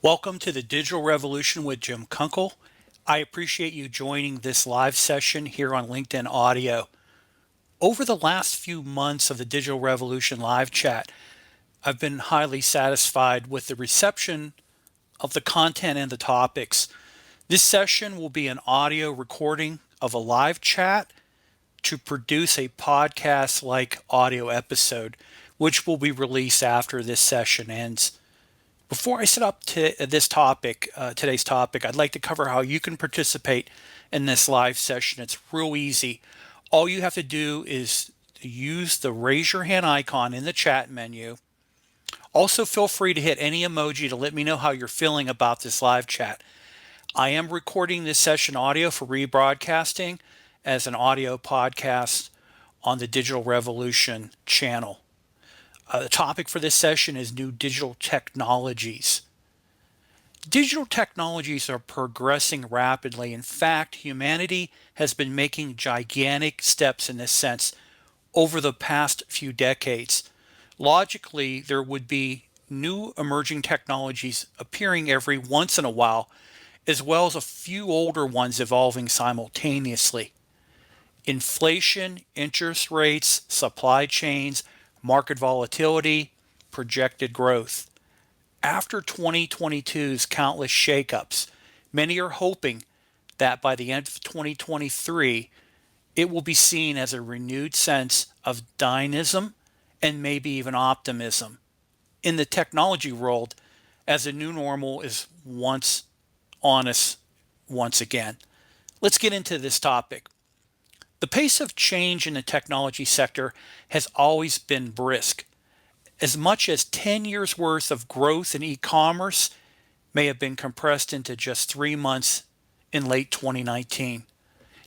Welcome to the Digital Revolution with Jim Kunkel. I appreciate you joining this live session here on LinkedIn Audio. Over the last few months of the Digital Revolution live chat, I've been highly satisfied with the reception of the content and the topics. This session will be an audio recording of a live chat to produce a podcast-like audio episode, which will be released after this session ends. Before I set up to this topic, today's topic, I'd like to cover how you can participate in this live session. It's real easy. All you have to do is to use the raise your hand icon in the chat menu. Also, feel free to hit any emoji to let me know how you're feeling about this live chat. I am recording this session audio for rebroadcasting as an audio podcast on the Digital Revolution channel. The topic for this session is new digital technologies. Digital technologies are progressing rapidly. In fact, humanity has been making gigantic steps in this sense over the past few decades. Logically, there would be new emerging technologies appearing every once in a while, as well as a few older ones evolving simultaneously. Inflation, interest rates, supply chains, market volatility, projected growth. After 2022's countless shakeups, many are hoping that by the end of 2023, it will be seen as a renewed sense of dynamism and maybe even optimism in the technology world, as a new normal is once on us once again. Let's get into this topic. The pace of change in the technology sector has always been brisk. As much as 10 years worth of growth in e-commerce may have been compressed into just 3 months in late 2019.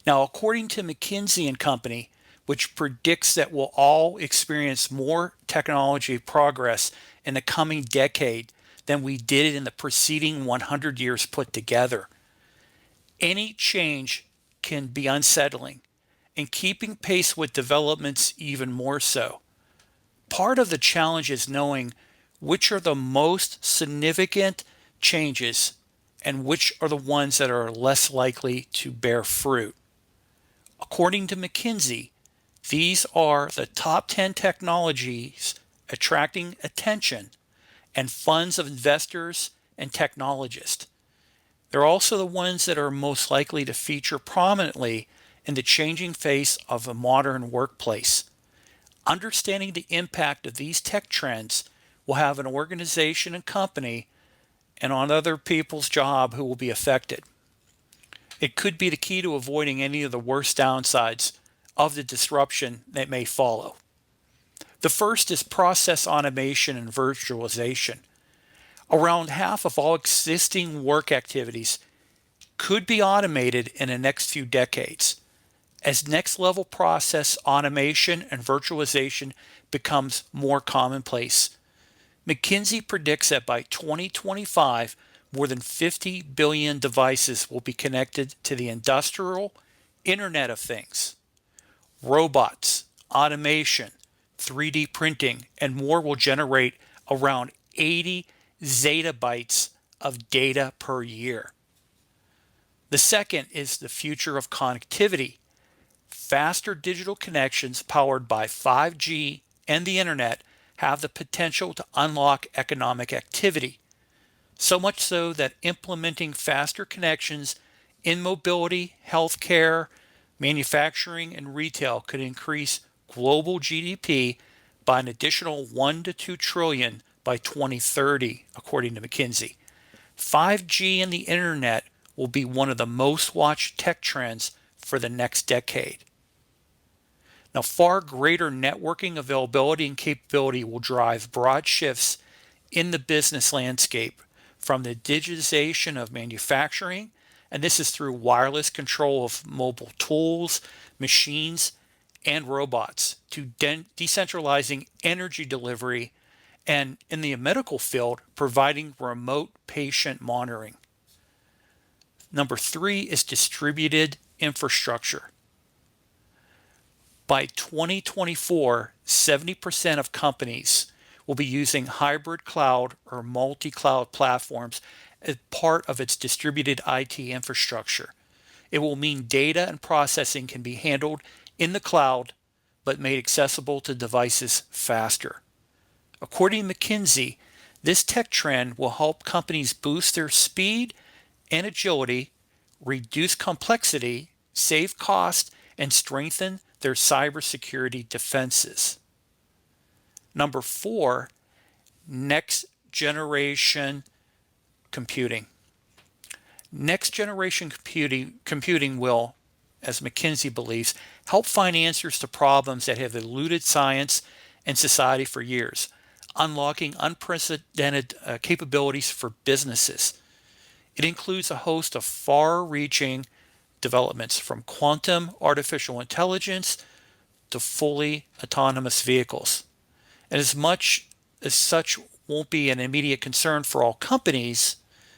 Now, according to McKinsey and Company, which predicts that we'll all experience more technology progress in the coming decade than we did in the preceding 100 years put together, any change can be unsettling, and keeping pace with developments even more so. Part of the challenge is knowing which are the most significant changes and which are the ones that are less likely to bear fruit. According to McKinsey, these are the top 10 technologies attracting attention and funds of investors and technologists. They're also the ones that are most likely to feature prominently in the changing face of a modern workplace. Understanding the impact of these tech trends will have an organization and company and on other people's job who will be affected. It could be the key to avoiding any of the worst downsides of the disruption that may follow. The first is process automation and virtualization. Around half of all existing work activities could be automated in the next few decades. As next-level process automation and virtualization becomes more commonplace, McKinsey predicts that by 2025, more than 50 billion devices will be connected to the industrial Internet of Things. Robots, automation, 3D printing, and more will generate around 80 zettabytes of data per year. The second is the future of connectivity. Faster digital connections powered by 5G and the internet have the potential to unlock economic activity. So much so that implementing faster connections in mobility, healthcare, manufacturing, and retail could increase global GDP by an additional 1 to 2 trillion by 2030, according to McKinsey. 5G and the internet will be one of the most watched tech trends for the next decade. Now, far greater networking availability and capability will drive broad shifts in the business landscape, from the digitization of manufacturing, and this is through wireless control of mobile tools, machines, and robots, to decentralizing energy delivery, and in the medical field, providing remote patient monitoring. Number 3 is distributed infrastructure. By 2024, 70% of companies will be using hybrid cloud or multi-cloud platforms as part of its distributed IT infrastructure. It will mean data and processing can be handled in the cloud but made accessible to devices faster. According to McKinsey, this tech trend will help companies boost their speed and agility, reduce complexity, save cost, and strengthen their cybersecurity defenses. Number 4, next generation computing. Next generation computing will, as McKinsey believes, help find answers to problems that have eluded science and society for years, unlocking unprecedented capabilities for businesses. It includes a host of far-reaching developments from quantum artificial intelligence to fully autonomous vehicles. And as much as such won't be an immediate concern for all companies,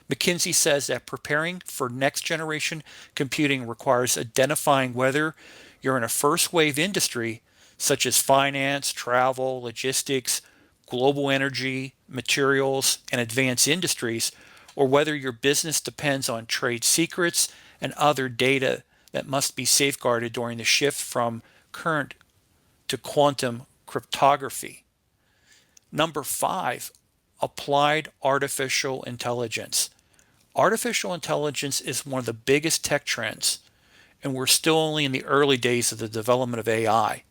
McKinsey says that preparing for next generation computing requires identifying whether you're in a first wave industry such as finance, travel, logistics, global energy, materials, and advanced industries, or whether your business depends on trade secrets and other data that must be safeguarded during the shift from current to quantum cryptography. Number 5, applied artificial intelligence. Artificial intelligence is one of the biggest tech trends, and we're still only in the early days of the development of AI.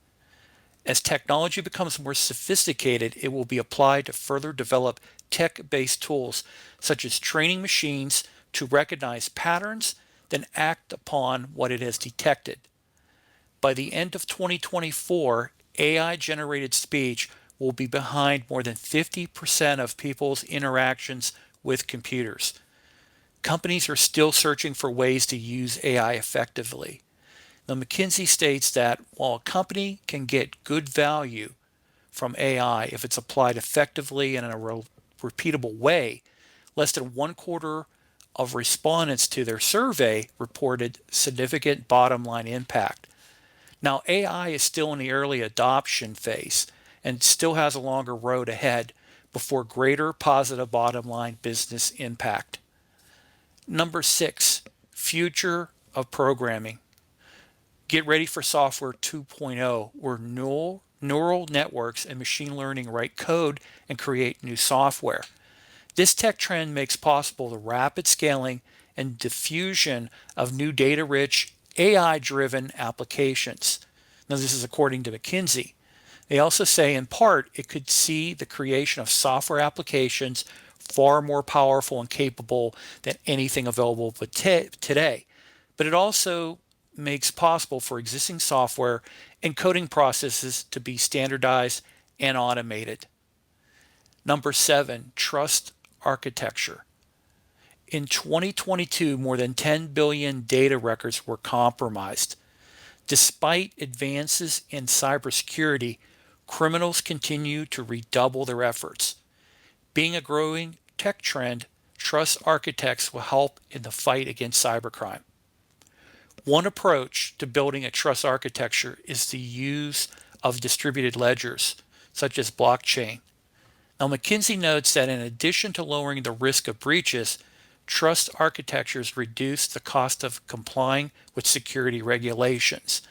As technology becomes more sophisticated, it will be applied to further develop tech-based tools, such as training machines to recognize patterns, then act upon what it has detected. By the end of 2024, AI-generated speech will be behind more than 50% of people's interactions with computers. Companies are still searching for ways to use AI effectively. Now, McKinsey states that while a company can get good value from AI if it's applied effectively and in a repeatable way, less than 1/4 of respondents to their survey reported significant bottom line impact. Now, AI is still in the early adoption phase and still has a longer road ahead before greater positive bottom line business impact. Number 6, future of programming. Get ready for software 2.0, where neural networks and machine learning write code and create new software. This tech trend makes possible the rapid scaling and diffusion of new data-rich, AI-driven applications. Now, this is according to McKinsey. They also say, in part, it could see the creation of software applications far more powerful and capable than anything available today. But it also makes possible for existing software and coding processes to be standardized and automated. Number 7, trust architecture. In 2022, more than 10 billion data records were compromised. Despite advances in cybersecurity, criminals continue to redouble their efforts. Being a growing tech trend, trust architects will help in the fight against cybercrime. One approach to building a trust architecture is the use of distributed ledgers, such as blockchain. Now, McKinsey notes that in addition to lowering the risk of breaches, trust architectures reduce the cost of complying with security regulations.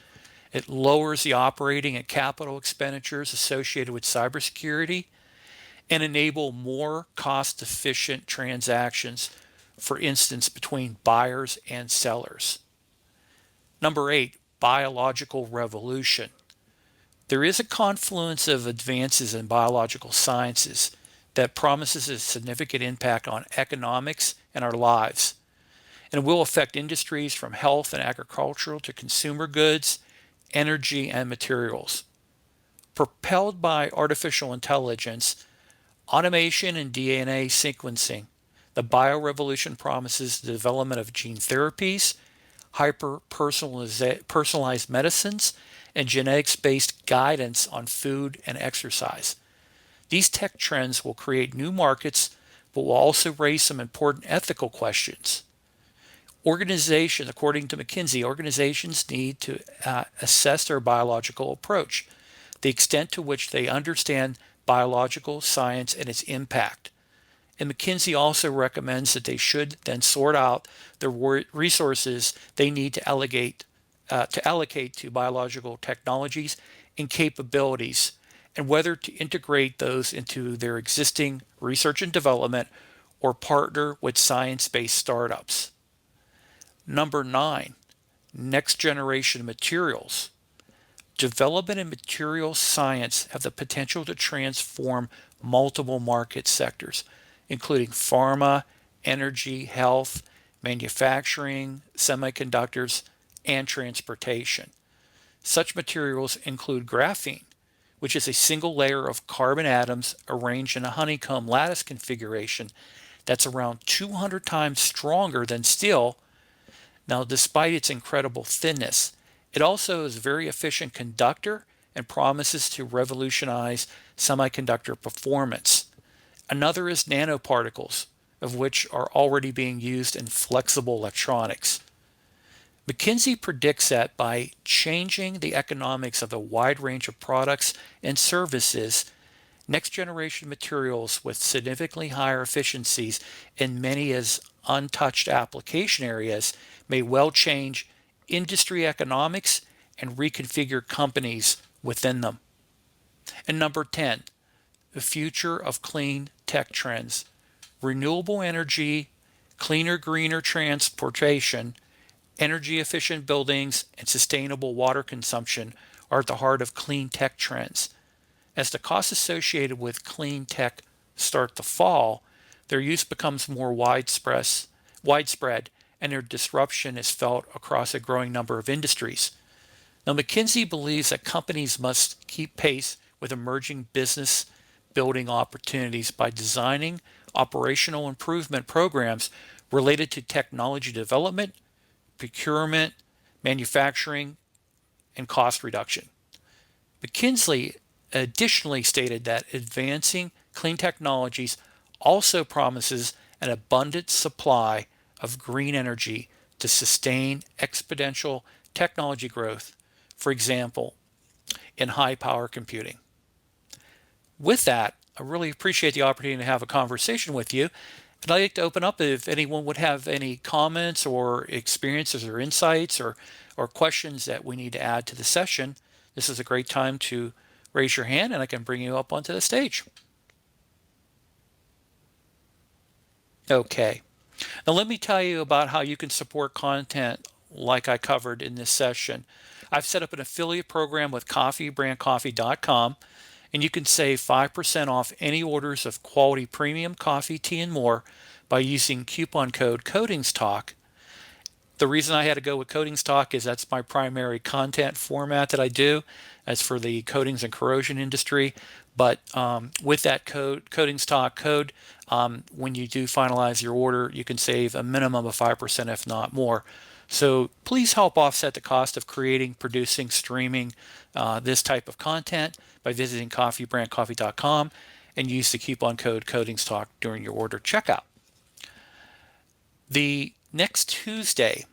It lowers the operating and capital expenditures associated with cybersecurity and enable more cost-efficient transactions, for instance, between buyers and sellers. Number 8, biological revolution. There is a confluence of advances in biological sciences that promises a significant impact on economics and our lives, and will affect industries from health and agricultural to consumer goods, energy, and materials. Propelled by artificial intelligence, automation, and DNA sequencing, the biorevolution promises the development of gene therapies, hyper-personalized medicines, and genetics-based guidance on food and exercise. These tech trends will create new markets, but will also raise some important ethical questions. According to McKinsey, organizations need to assess their biological approach, the extent to which they understand biological science and its impact, And McKinsey also recommends that they should then sort out the resources they need to allocate to biological technologies and capabilities, and whether to integrate those into their existing research and development or partner with science-based startups. Number 9, next generation materials. Development in materials science have the potential to transform multiple market sectors, including pharma, energy, health, manufacturing, semiconductors, and transportation. Such materials include graphene, which is a single layer of carbon atoms arranged in a honeycomb lattice configuration that's around 200 times stronger than steel. Now, despite its incredible thinness, it also is a very efficient conductor and promises to revolutionize semiconductor performance. Another is nanoparticles, of which are already being used in flexible electronics. McKinsey predicts that by changing the economics of a wide range of products and services, next generation materials with significantly higher efficiencies in many as untouched application areas may well change industry economics and reconfigure companies within them. And number 10, the future of clean tech trends. Renewable energy, cleaner, greener transportation, energy efficient buildings, and sustainable water consumption are at the heart of clean tech trends. As the costs associated with clean tech start to fall, their use becomes more widespread, and their disruption is felt across a growing number of industries. Now, McKinsey believes that companies must keep pace with emerging business building opportunities by designing operational improvement programs related to technology development, procurement, manufacturing, and cost reduction. McKinsey additionally stated that advancing clean technologies also promises an abundant supply of green energy to sustain exponential technology growth, for example, in high power computing. With that, I really appreciate the opportunity to have a conversation with you. And I'd like to open up if anyone would have any comments or experiences or insights or questions that we need to add to the session. This is a great time to raise your hand and I can bring you up onto the stage. Okay. Now let me tell you about how you can support content like I covered in this session. I've set up an affiliate program with coffeebrandcoffee.com, and you can save 5% off any orders of quality premium coffee, tea, and more by using coupon code COATINGSTALK. The reason I had to go with Coatings Talk is that's my primary content format that I do. That's for the coatings and corrosion industry. But with that code, Coatings Talk code, when you do finalize your order, you can save a minimum of 5%, if not more. So please help offset the cost of creating, producing, streaming this type of content by visiting coffeebrandcoffee.com and use the coupon code COATINGSTALK during your order checkout. The next Tuesday,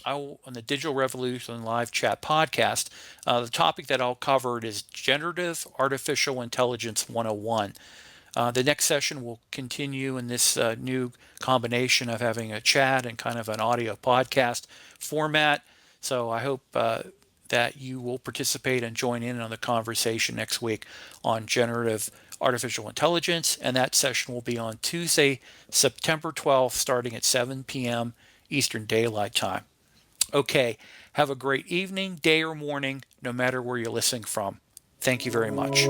on the Digital Revolution Live Chat podcast, the topic that I'll cover is Generative Artificial Intelligence 101. The next session will continue in this new combination of having a chat and kind of an audio podcast format. So I hope that you will participate and join in on the conversation next week on generative artificial intelligence. And that session will be on Tuesday, September 12th, starting at 7 p.m. Eastern Daylight Time. Okay, have a great evening, day, or morning, no matter where you're listening from. Thank you very much.